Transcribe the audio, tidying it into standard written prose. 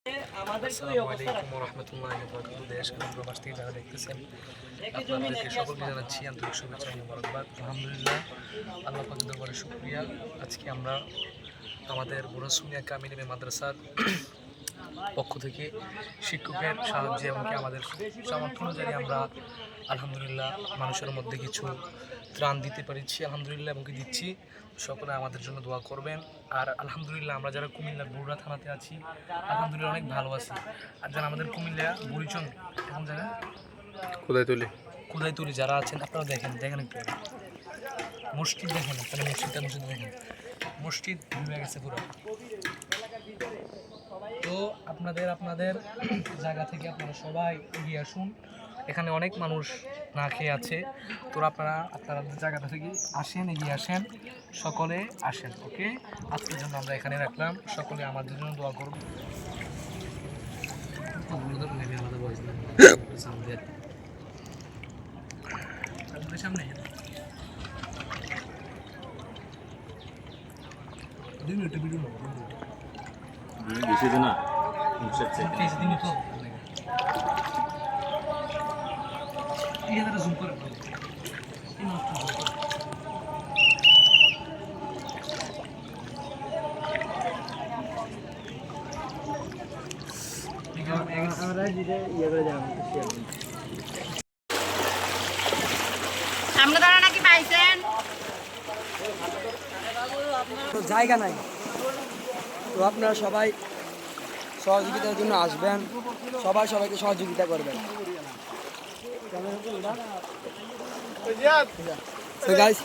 আসসালামু আলাইকুম ওয়া রাহমাতুল্লাহি ওয়া বারাকাতুহু। দেশ এবং প্রবাস থেকে যারা দেখতেছেন আপনাদেরকে সকলকে জানাচ্ছি আন্তরিক শুভেচ্ছা ও মোবারকবাদ। আলহামদুলিল্লাহ, আল্লাহ পাকের দরবারে শুকরিয়া। আজকে আমরা আমাদের বুড়াসুনিয়া কামিনী মাদ্রাসার পক্ষ থেকে শিক্ষকের সাহায্যে এমনকি আমাদের সামর্থ্য অনুযায়ী আমরা আলহামদুলিল্লাহ মানুষের মধ্যে কিছু ত্রাণ দিতে পেরেছি আলহামদুলিল্লাহ, এবং দিচ্ছি। সকলে আমাদের জন্য দোয়া করবেন। আর আলহামদুলিল্লাহ আমরা যারা কুমিল্লার বগুড়া থানাতে আছি আলহামদুলিল্লাহ অনেক ভালো আছি। আর যারা আমাদের কুমিল্লা বুড়িচং এবং যারা কোদাইতুলি যারা আছেন আপনারা দেখেন একটু মসজিদ দেখেন, আপনারা মসজিদ দেখেন, মসজিদ ডুবে গেছে পুরো। তো আপনাদের জায়গা থেকে আপনারা সবাই এগিয়ে আসুন। এখানে অনেক মানুষ না খেয়ে আছে, তো আপনাদের জায়গাটা থেকে আসেন, এগিয়ে আসেন, সকলে আসেন। ওকে, আজকের জন্য আমরা এখানে রাখলাম। সকলে আমাদের জন্য দোয়া করুন। সামনে জুম করে নাকি পাইছেন জায়গা নাই, তো আপনারা সবাই সহযোগিতার জন্য আসবেন, সবাইকে সহযোগিতা করবেন। So guys